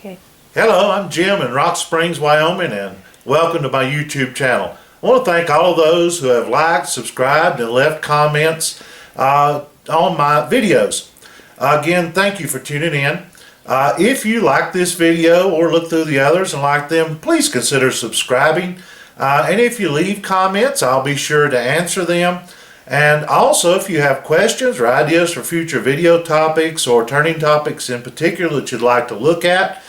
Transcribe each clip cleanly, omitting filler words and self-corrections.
Okay. Hello, I'm Jim in Rock Springs, Wyoming, and welcome to my YouTube channel. I want to thank all of those who have liked, subscribed, and left comments on my videos. Again, thank you for tuning in. If you like this video or look through the others and like them, please consider subscribing. And if you leave comments, I'll be sure to answer them. And also, if you have questions or ideas for future video topics or turning topics in particular that you'd like to look at,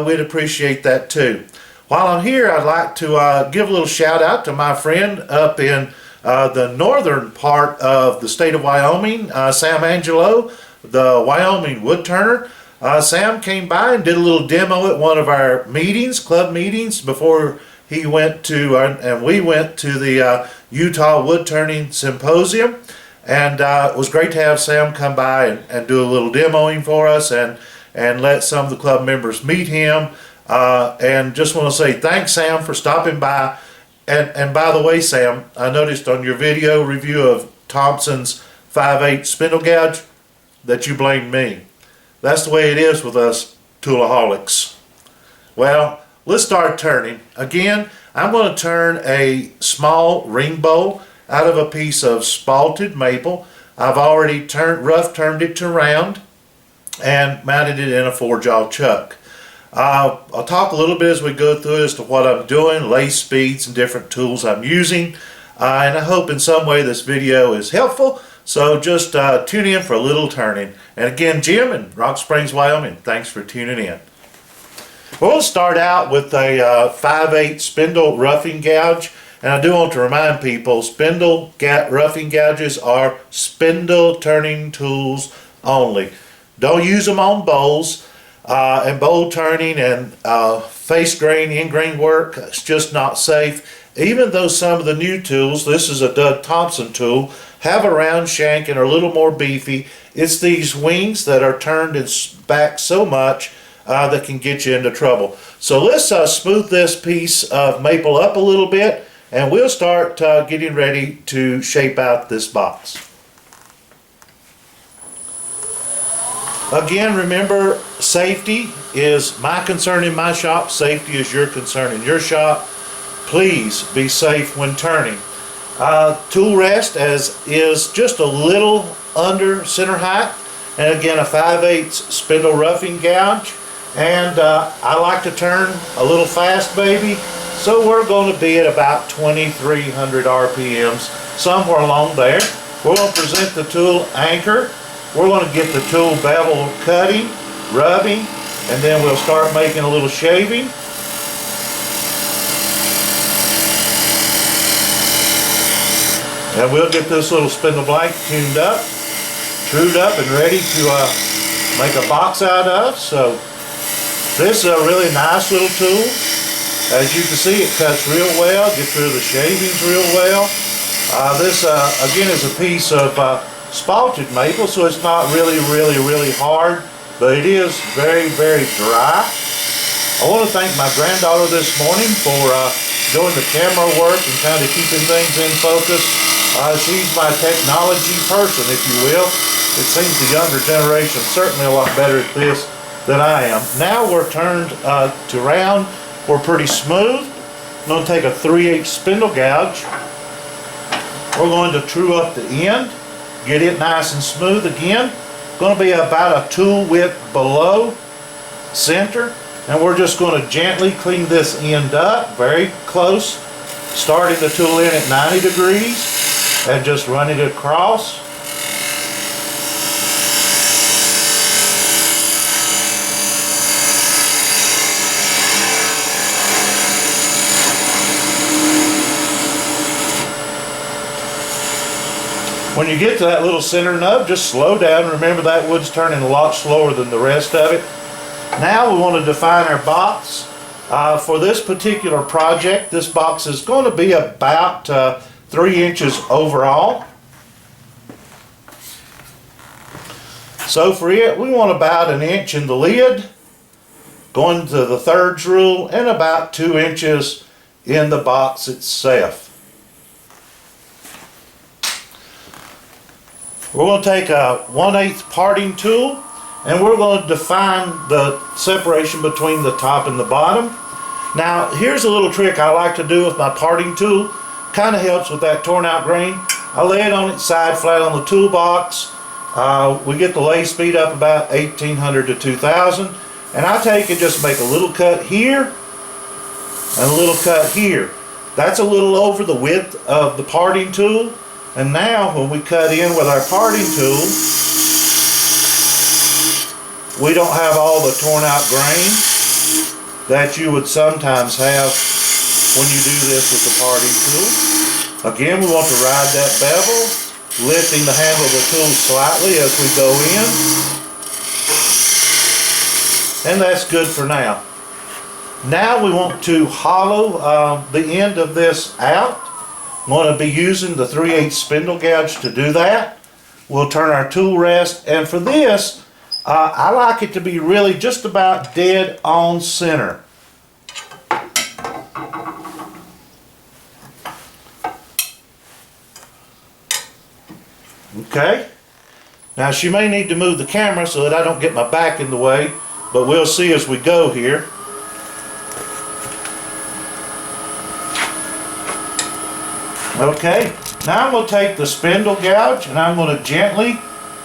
we'd appreciate that too. While I'm here, I'd like to give a little shout out to my friend up in the northern part of the state of Wyoming, Sam Angelo, the Wyoming Woodturner. Sam came by and did a little demo at one of our meetings, club meetings, before he went to, and we went to the Utah Woodturning Symposium. And it was great to have Sam come by and do a little demoing for us and let some of the club members meet him. And just want to say thanks, Sam, for stopping by. And by the way, Sam, I noticed on your video review of Thompson's 5/8 spindle gouge that you blamed me. That's the way it is with us toolaholics. Well, let's start turning. Again, I'm going to turn a small ring bowl out of a piece of spalted maple. I've already rough turned it to round and mounted it in a 4-jaw chuck. I'll talk a little bit as we go through as to what I'm doing, lay speeds, and different tools I'm using. And I hope in some way this video is helpful. So just tune in for a little turning. And again, Jim in Rock Springs, Wyoming, thanks for tuning in. We'll start out with a 5/8 spindle roughing gouge. And I do want to remind people, spindle roughing gouges are spindle turning tools only. Don't use them on bowls. And bowl turning and face grain, in grain work, it's just not safe. Even though some of the new tools, this is a Doug Thompson tool, have a round shank and are a little more beefy, it's these wings that are turned back so much that can get you into trouble. So let's smooth this piece of maple up a little bit, and we'll start getting ready to shape out this box. Again, remember, safety is my concern in my shop. Safety is your concern in your shop. Please be safe when turning. Tool rest is just a little under center height. And again, a 5/8 spindle roughing gouge. And I like to turn a little fast, baby. So we're going to be at about 2,300 RPMs, somewhere along there. We're going to present the tool anchor. We're going to get the tool bevel cutting, rubbing, and then we'll start making a little shaving. And we'll get this little spindle blank tuned up, trued up, and ready to make a box out of. So this is a really nice little tool. As you can see, it cuts real well, gets rid of the shavings real well. This again is a piece of spalted maple, so it's not really hard, but it is very dry. I want to thank my granddaughter this morning for doing the camera work and kind of keeping things in focus. She's my technology person, if you will. It seems the younger generation is certainly a lot better at this than I am. Now we're turned to round. We're pretty smooth. I'm going to take a 3/8 spindle gouge. We're going to true up the end. Get it nice and smooth again. Going to be about a tool width below center, and we're just going to gently clean this end up very close, starting the tool in at 90 degrees and just running it across. When you get to that little center nub, just slow down. Remember, that wood's turning a lot slower than the rest of it. Now we want to define our box. For this particular project, this box is going to be about 3 inches overall. So for it, we want about 1 inch in the lid, going to the thirds rule, and about 2 inches in the box itself. We're going to take a 1/8 parting tool and we're going to define the separation between the top and the bottom. Now here's a little trick I like to do with my parting tool. Kind of helps with that torn out grain. I lay it on its side flat on the toolbox. We get the lay speed up about 1800 to 2000, and I take and just make a little cut here and a little cut here. That's a little over the width of the parting tool. And now when we cut in with our parting tool, we don't have all the torn out grain that you would sometimes have when you do this with the parting tool. Again, we want to ride that bevel, lifting the handle of the tool slightly as we go in. And that's good for now. Now we want to hollow the end of this out. I'm going to be using the 3/8 spindle gouge to do that. We'll turn our tool rest, and for this, I like it to be really just about dead on center. Okay. Now she may need to move the camera so that I don't get my back in the way, but we'll see as we go here. Okay, now I'm going to take the spindle gouge and I'm going to gently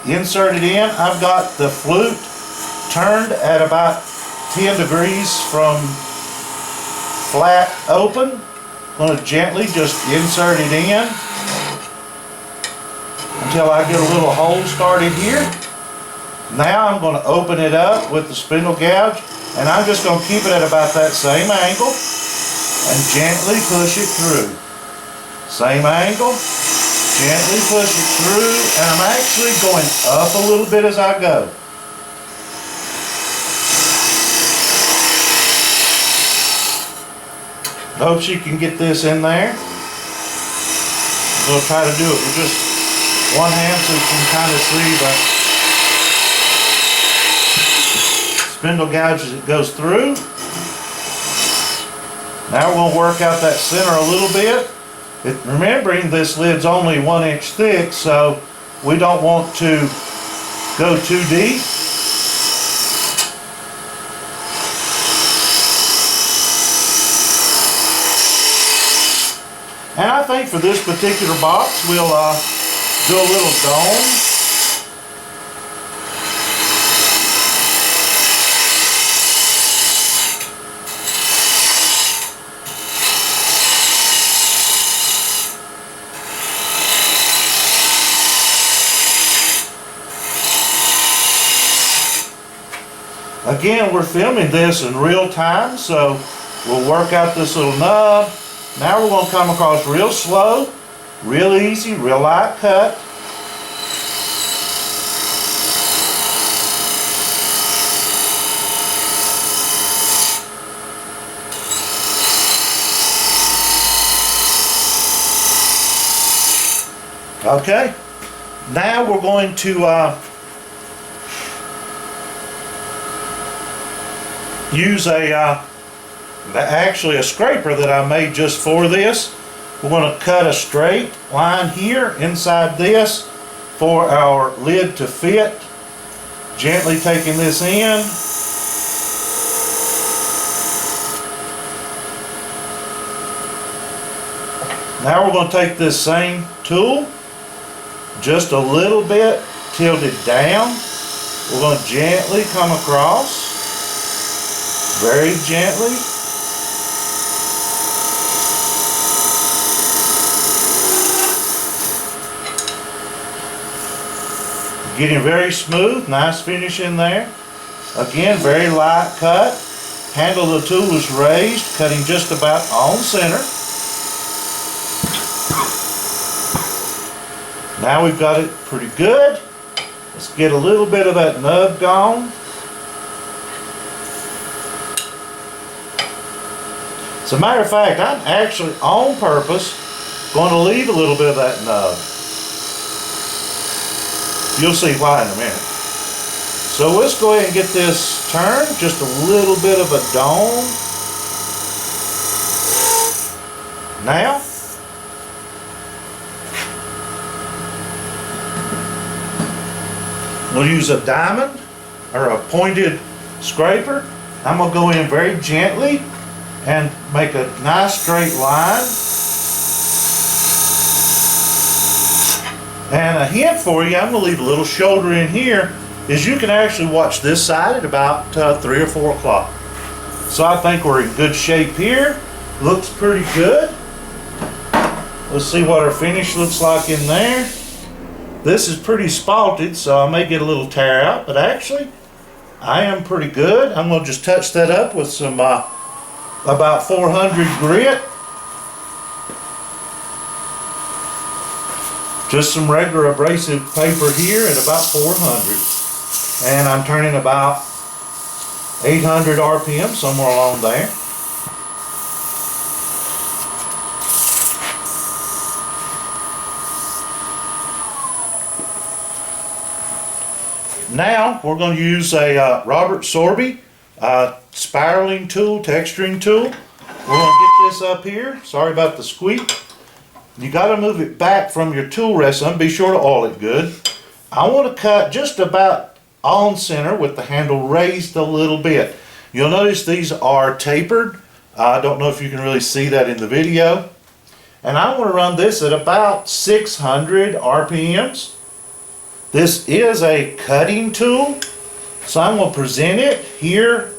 insert it in. I've got the flute turned at about 10 degrees from flat open. I'm going to gently just insert it in until I get a little hole started here. Now I'm going to open it up with the spindle gouge, and I'm just going to keep it at about that same angle and gently push it through. Same angle, gently push it through, and I'm actually going up a little bit as I go. Hope you can get this in there. We'll try to do it with just one hand so you can kind of see the spindle gouge as it goes through. Now we're going to work out that center a little bit. Remembering this lid's only 1 inch thick, so we don't want to go too deep. And I think for this particular box we'll do a little dome. Again, we're filming this in real time, so we'll work out this little nub. Now we're going to come across real slow, real easy, real light cut. Okay, now we're going to use actually a scraper that I made just for this. We're going to cut a straight line here inside this for our lid to fit. Gently taking this in. Now we're going to take this same tool, just a little bit tilted down. We're going to gently come across. Very gently. Getting very smooth, nice finish in there. Again, very light cut. Handle of the tool is raised, cutting just about on center. Now we've got it pretty good. Let's get a little bit of that nub gone. As a matter of fact, I'm actually on purpose going to leave a little bit of that nub. You'll see why in a minute. So let's go ahead and get this turned, just a little bit of a dome. Now, we'll use a diamond or a pointed scraper. I'm going to go in very gently and make a nice straight line. And a hint for you, I'm going to leave a little shoulder in here, is you can actually watch this side at about 3 or 4 o'clock. So I think we're in good shape here. Looks pretty good. Let's see what our finish looks like in there. This is pretty spalted, so I may get a little tear out, but actually I am pretty good. I'm going to just touch that up with some about 400 grit. Just some regular abrasive paper here at about 400. And I'm turning about 800 RPM, somewhere along there. Now we're going to use a Robert Sorby spiraling tool, texturing tool. We're going to get this up here. Sorry about the squeak. You got to move it back from your tool rest and be sure to oil it good. I want to cut just about on center with the handle raised a little bit. You'll notice these are tapered. I don't know if you can really see that in the video. And I want to run this at about 600 RPMs. This is a cutting tool, so I'm going to present it here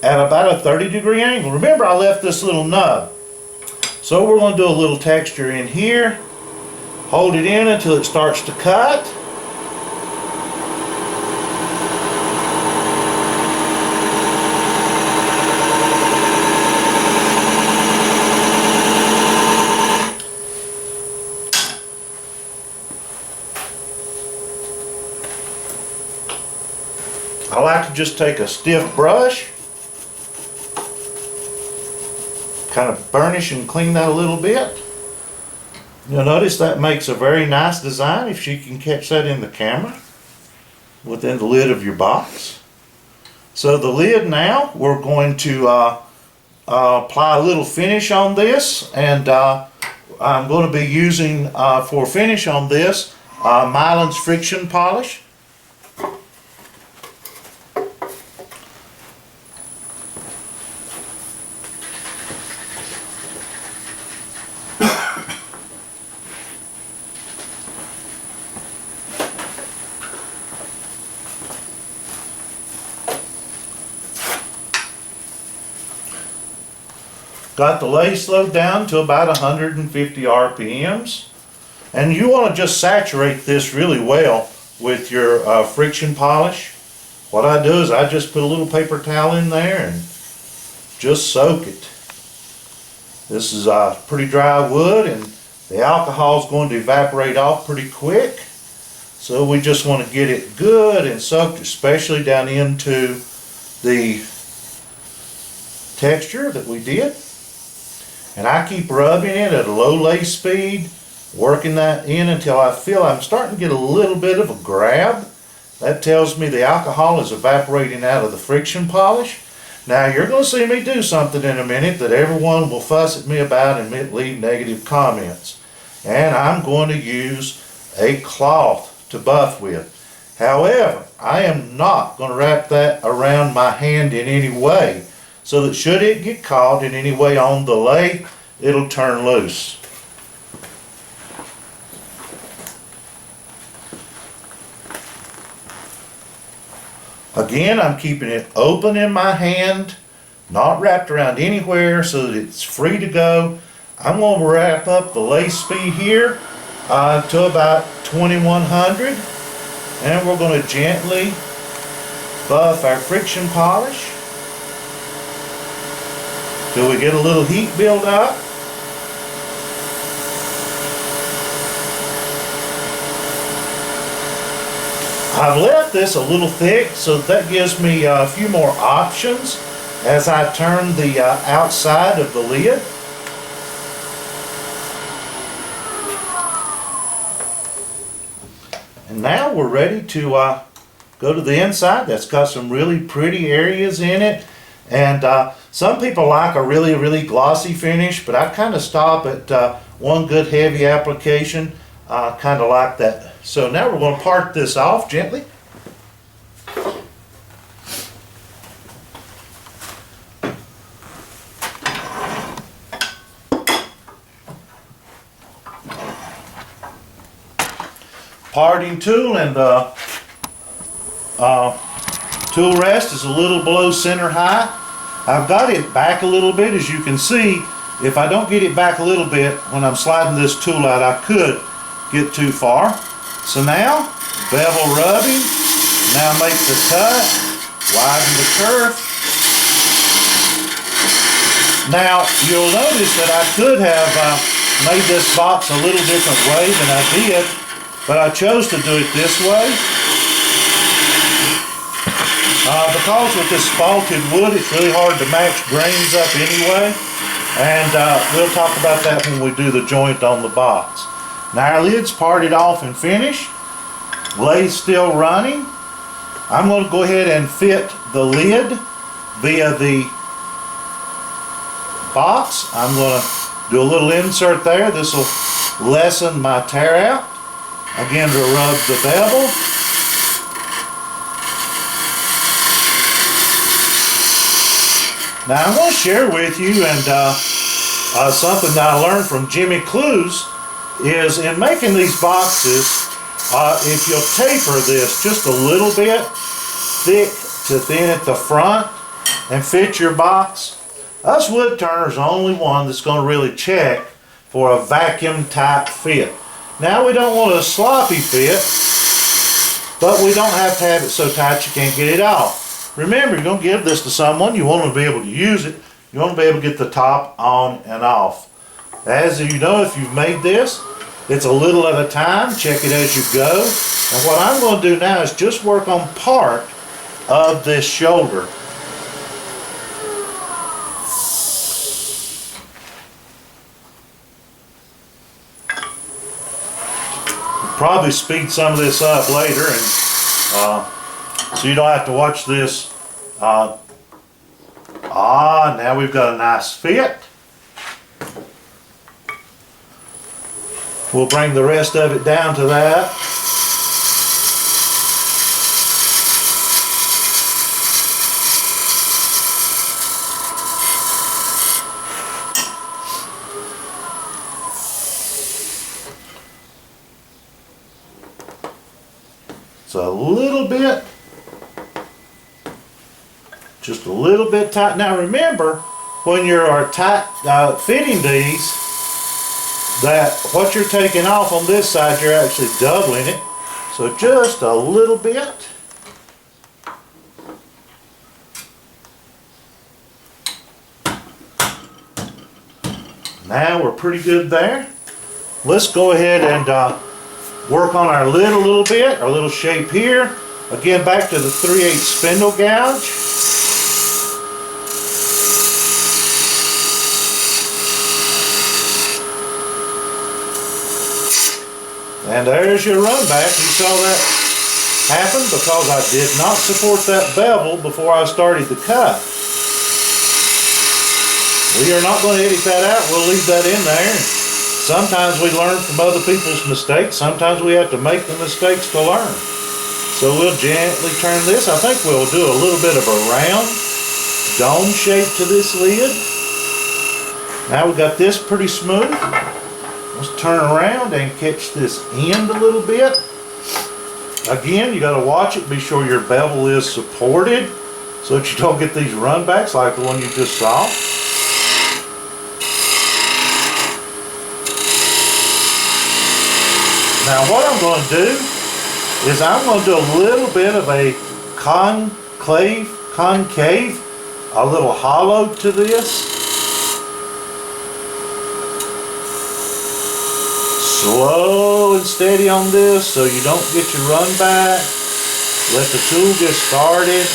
at about a 30-degree angle. Remember, I left this little nub. So we're going to do a little texture in here. Hold it in until it starts to cut. I like to just take a stiff brush, kind of burnish and clean that a little bit. You'll notice that makes a very nice design, if you can catch that in the camera, within the lid of your box. So the lid now, we're going to apply a little finish on this, and I'm going to be using, for finish on this, Mylan's friction polish. Got the lathe slowed down to about 150 RPMs. And you want to just saturate this really well with your friction polish. What I do is I just put a little paper towel in there and just soak it. This is pretty dry wood, and the alcohol is going to evaporate off pretty quick. So we just want to get it good and soaked, especially down into the texture that we did. And I keep rubbing it at a low lathe speed, working that in until I feel I'm starting to get a little bit of a grab. That tells me the alcohol is evaporating out of the friction polish. Now you're going to see me do something in a minute that everyone will fuss at me about and leave negative comments. And I'm going to use a cloth to buff with. However, I am not going to wrap that around my hand in any way, so that should it get caught in any way on the lathe, it'll turn loose. Again, I'm keeping it open in my hand, not wrapped around anywhere, so that it's free to go. I'm going to wrap up the lathe speed here to about 2100, and we're going to gently buff our friction polish till we get a little heat build up. I've left this a little thick, so that gives me a few more options as I turn the outside of the lid. And now we're ready to go to the inside. That's got some really pretty areas in it. And some people like a really glossy finish, but I kind of stop at one good heavy application. Kind of like that. So now we're going to part this off gently. parting tool, and the tool rest is a little below center height. I've got it back a little bit, as you can see. If I don't get it back a little bit when I'm sliding this tool out, I could get too far. So now, bevel rubbing, now make the cut, widen the curve. Now, you'll notice that I could have made this box a little different way than I did, but I chose to do it this way. Because with this spalted wood, it's really hard to match grains up anyway, and we'll talk about that when we do the joint on the box. Now our lid's parted off and finished. Lathe still running. I'm going to go ahead and fit the lid via the box. I'm going to do a little insert there. This will lessen my tear out. Again, to rub the bevel. Now I'm going to share with you, and something that I learned from Jimmy Clues is in making these boxes, if you'll taper this just a little bit, thick to thin at the front, and fit your box, us wood turners are the only one that's going to really check for a vacuum type fit. Now we don't want a sloppy fit, but we don't have to have it so tight you can't get it off. Remember, you're going to give this to someone, you want to be able to use it, you want to be able to get the top on and off. As you know, if you've made this, it's a little at a time, check it as you go. And what I'm going to do now is just work on part of this shoulder. Probably speed some of this up later, and so you don't have to watch this. Now we've got a nice fit. We'll bring the rest of it down to that. So a little bit, just a little bit tight. Now remember, when you're tight fitting these, that what you're taking off on this side, you're actually doubling it. So just a little bit. Now we're pretty good there. Let's go ahead and work on our lid a little bit, our little shape here. Again, back to the 3/8 spindle gouge. And there's your run back. You saw that happen because I did not support that bevel before I started the cut. We are not going to edit that out. We'll leave that in there. Sometimes we learn from other people's mistakes. Sometimes we have to make the mistakes to learn. So we'll gently turn this. I think we'll do a little bit of a round dome shape to this lid. Now we've got this pretty smooth. Let's turn around and catch this end a little bit. Again, you got to watch it. Be sure your bevel is supported so that you don't get these runbacks like the one you just saw. Now what I'm going to do is I'm going to do a little bit of a concave, a little hollow to this. Slow and steady on this so you don't get your run back. Let the tool get started.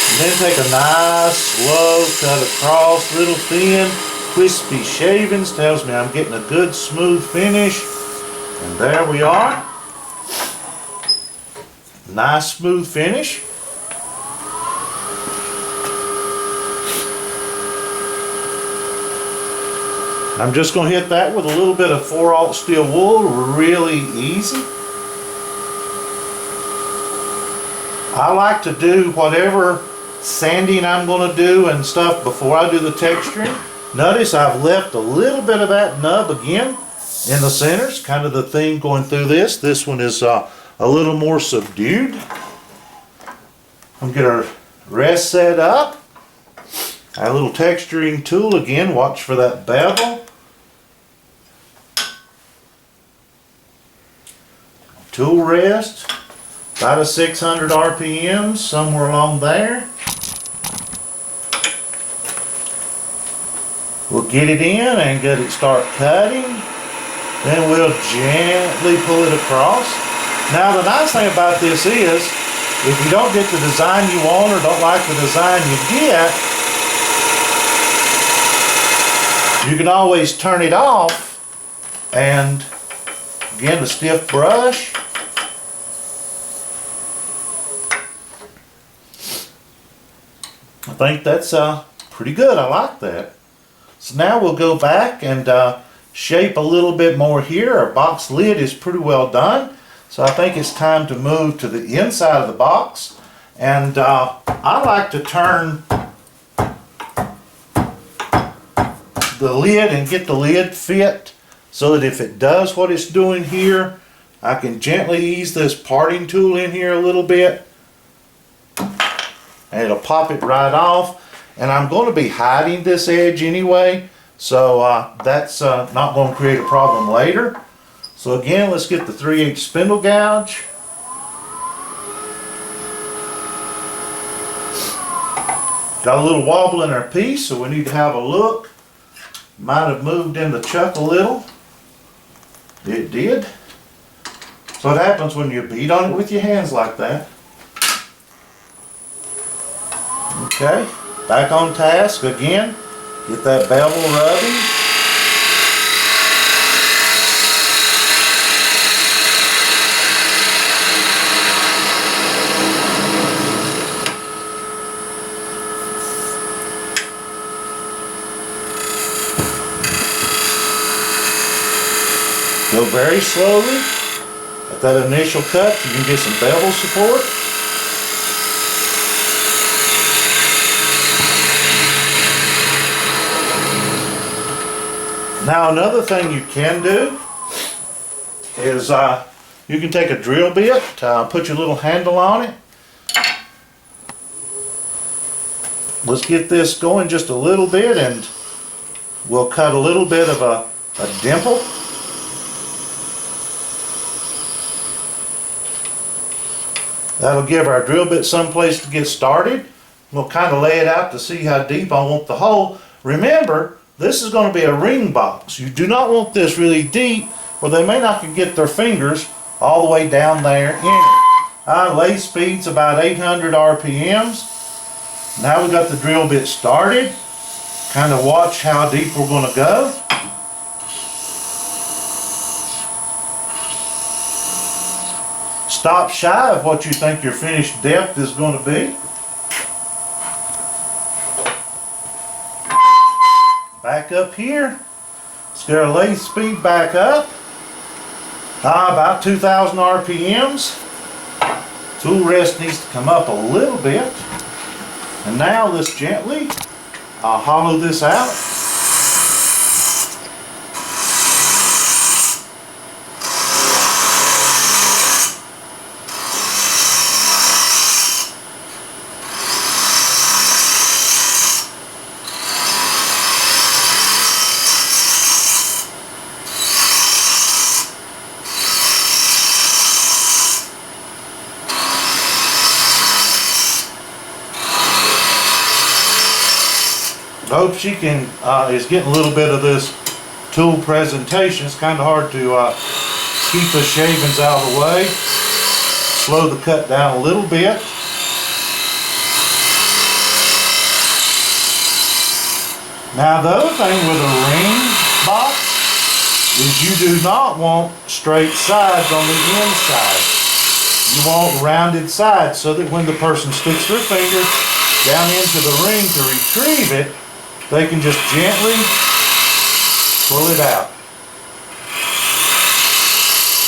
And then take a nice slow cut across, little thin, crispy shavings. Tells me I'm getting a good smooth finish. And there we are. Nice smooth finish. I'm just going to hit that with a little bit of 4/0 steel wool, really easy. I like to do whatever sanding I'm going to do and stuff before I do the texturing. Notice I've left a little bit of that nub again in the center. It's kind of the theme going through this. This one is a little more subdued. I'm get our rest set up. Our little texturing tool again. Watch for that bevel. Tool rest, about a 600 RPM, somewhere along there. We'll get it in and get it start cutting. Then we'll gently pull it across. Now the nice thing about this is, if you don't get the design you want or don't like the design you get, you can always turn it off and again, the stiff brush. I think that's pretty good. I like that. So now we'll go back and shape a little bit more here. Our box lid is pretty well done. So I think it's time to move to the inside of the box. And I like to turn the lid and get the lid fit so that if it does what it's doing here, I can gently ease this parting tool in here a little bit. And it'll pop it right off. And I'm going to be hiding this edge anyway, so that's not going to create a problem later. So again, let's get the 3/8 spindle gouge. Got a little wobble in our piece, so we need to have a look. Might have moved in the chuck a little. It did. So what happens when you beat on it with your hands like that. Okay, back on task again. Get that bevel rubbing. Go very slowly. At that initial cut, you can get some bevel support. Now another thing you can do is you can take a drill bit, put your little handle on it. Let's get this going just a little bit and we'll cut a little bit of a dimple. That'll give our drill bit someplace to get started. We'll kind of lay it out to see how deep I want the hole. Remember, this is going to be a ring box. You do not want this really deep or they may not get their fingers all the way down there in it. Lathe speed's about 800 RPMs. Now we've got the drill bit started. Kind of watch how deep we're going to go. Stop shy of what you think your finished depth is going to be. Back up here. Let's get our lathe speed back up. About 2,000 RPMs. Tool rest needs to come up a little bit. And now let's gently hollow this out. I hope she is getting a little bit of this tool presentation. It's kind of hard to keep the shavings out of the way. Slow the cut down a little bit. Now the other thing with a ring box is you do not want straight sides on the inside. You want rounded sides so that when the person sticks their finger down into the ring to retrieve it, they can just gently pull it out.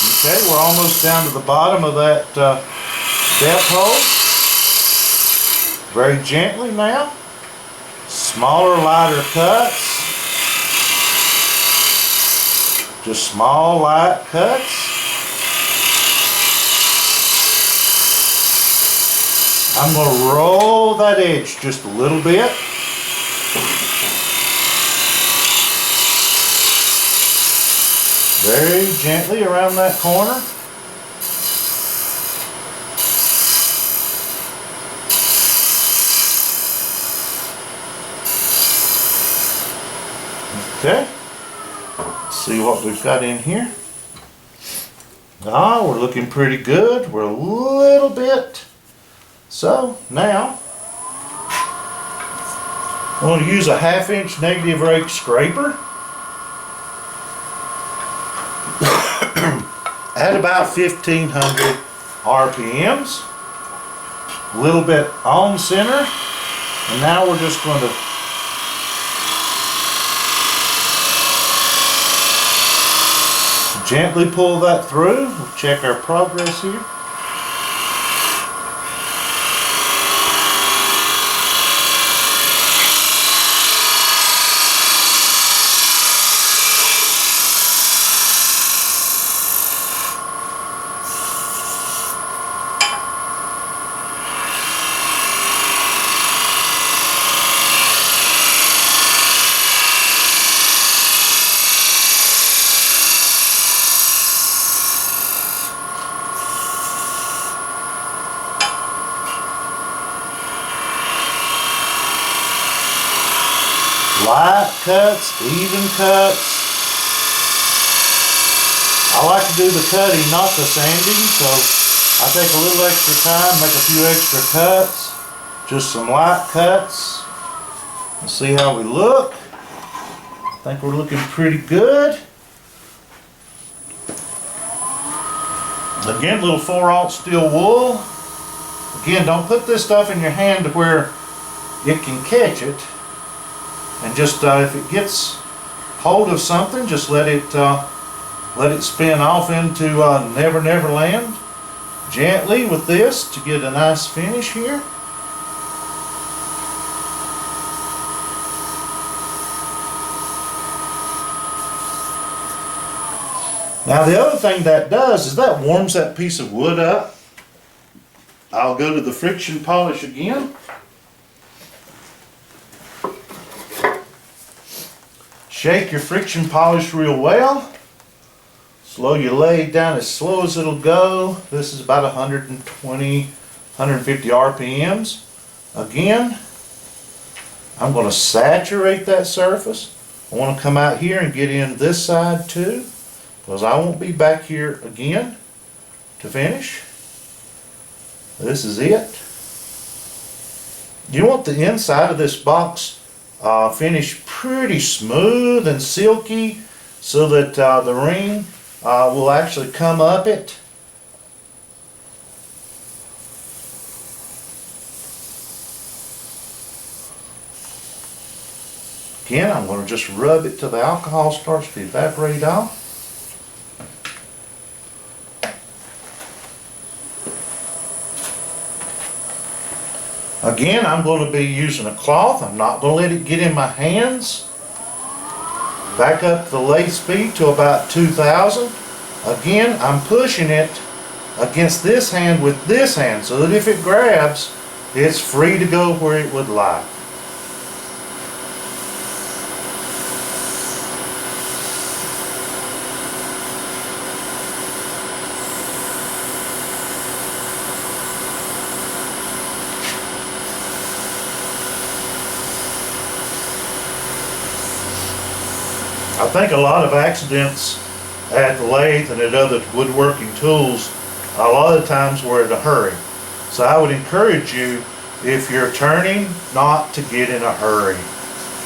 Okay, we're almost down to the bottom of that depth hole. Very gently now. Smaller, lighter cuts. Just small light cuts. I'm going to roll that edge just a little bit. Very gently around that corner. Okay. Let's see what we've got in here. Ah, we're looking pretty good. We're a little bit. So now I'm going to use a 1/2 inch negative rake scraper at about 1500 RPMs. A little bit on center. And now we're just going to gently pull that through. We'll check our progress here. Light cuts, even cuts. I like to do the cutting, not the sanding, so I take a little extra time, make a few extra cuts. Just some light cuts. Let's see how we look. I think we're looking pretty good. Again, little 4/0 steel wool. Again, don't put this stuff in your hand to where it can catch it. And just if it gets hold of something, just let it spin off into Never Never Land gently with this to get a nice finish here. Now the other thing that does is that warms that piece of wood up. I'll go to the friction polish again. Shake your friction polish real well. Slow your lathe down as slow as it'll go. This is about 120, 150 RPMs. Again, I'm going to saturate that surface. I want to come out here and get in this side too, because I won't be back here again to finish. This is it. You want the inside of this box finished pretty smooth and silky so that the ring will actually come up it. Again, I'm going to just rub it till the alcohol starts to evaporate off. Again, I'm going to be using a cloth. I'm not going to let it get in my hands. Back up the lathe speed to about 2,000. Again, I'm pushing it against this hand with this hand so that if it grabs, it's free to go where it would like. I think a lot of accidents at the lathe and at other woodworking tools, a lot of times we're in a hurry. So I would encourage you, if you're turning, not to get in a hurry.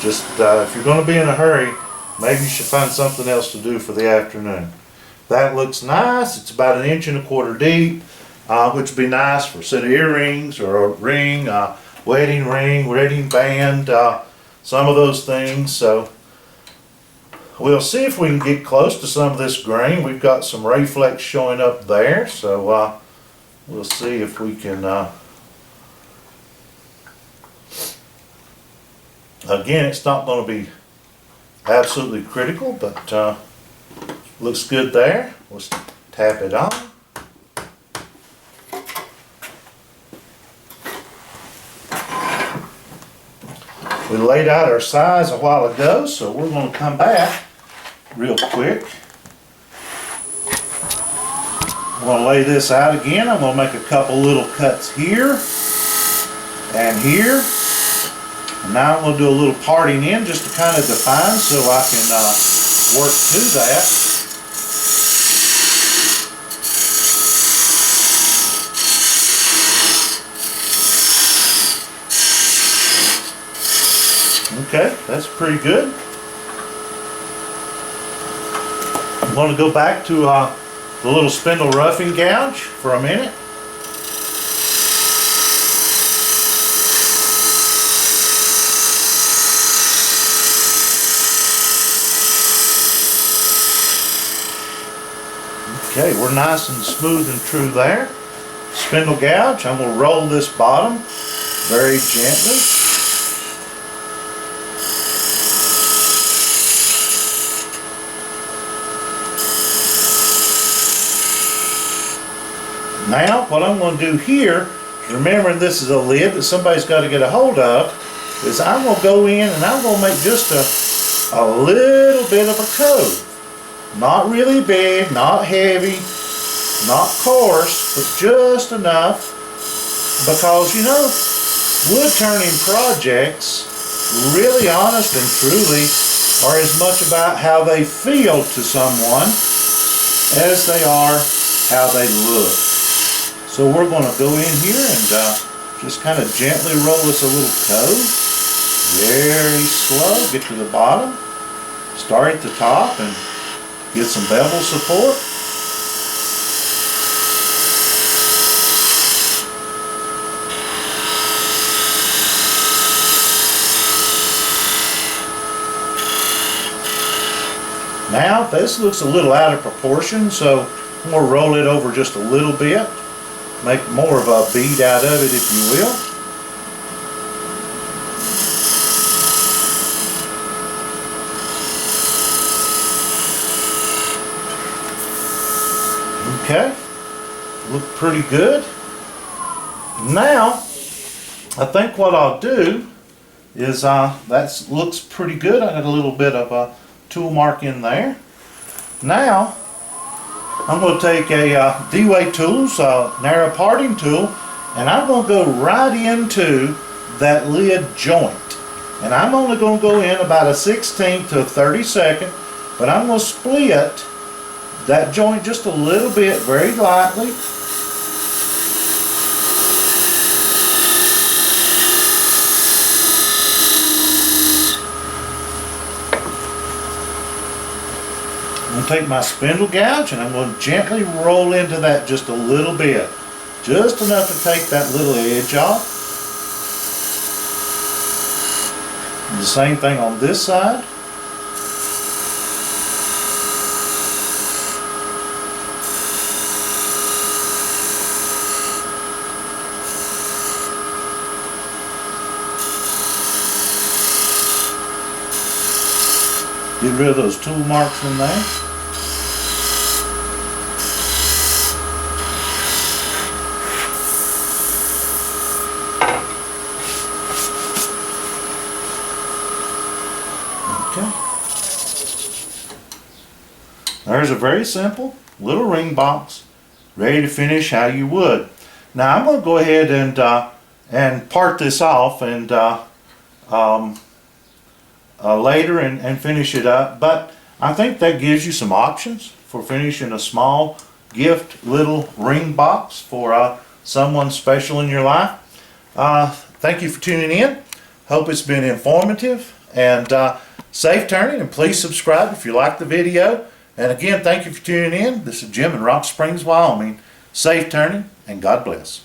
Just if you're going to be in a hurry, maybe you should find something else to do for the afternoon. That looks nice. It's about 1.25 inches deep, which would be nice for a set of earrings or a ring, wedding ring, wedding band, some of those things. So we'll see if we can get close to some of this grain. We've got some reflex showing up there, so we'll see if we can. Again, it's not going to be absolutely critical, but Looks good there. Let's tap it on. We laid out our size a while ago, so we're going to come back real quick. I'm going to lay this out again. I'm going to make a couple little cuts here and here. And now I'm going to do a little parting in just to kind of define so I can work to that. Okay, that's pretty good. I'm going to go back to the little spindle roughing gouge for a minute. Okay, we're nice and smooth and true there. Spindle gouge, I'm going to roll this bottom very gently. Now, what I'm going to do here, remembering this is a lid that somebody's got to get a hold of, is I'm going to go in and I'm going to make just a little bit of a cove. Not really big, not heavy, not coarse, but just enough, because, you know, wood turning projects, really honest and truly, are as much about how they feel to someone as they are how they look. So we're going to go in here and just kind of gently roll us a little cove. Very slow. Get to the bottom. Start at the top and get some bevel support. Now this looks a little out of proportion, so I'm going to roll it over just a little bit. Make more of a bead out of it, if you will. Okay, look pretty good. Now, I think what I'll do is, that looks pretty good. I got a little bit of a tool mark in there. Now, I'm going to take a D-Way Tools narrow parting tool, and I'm going to go right into that lid joint. And I'm only going to go in about a 1/16 to a 32nd, but I'm going to split that joint just a little bit, very lightly. I'm going to take my spindle gouge and I'm going to gently roll into that just a little bit. Just enough to take that little edge off. And the same thing on this side. Get rid of those tool marks in there. Okay. There's a very simple little ring box ready to finish how you would. Now I'm going to go ahead and part this off and later and finish it up, but I think that gives you some options for finishing a small gift little ring box for someone special in your life. Thank you for tuning in. Hope it's been informative and safe turning, and please subscribe if you like the video. And again, thank you for tuning in. This is Jim in Rock Springs, Wyoming. Safe turning and God bless.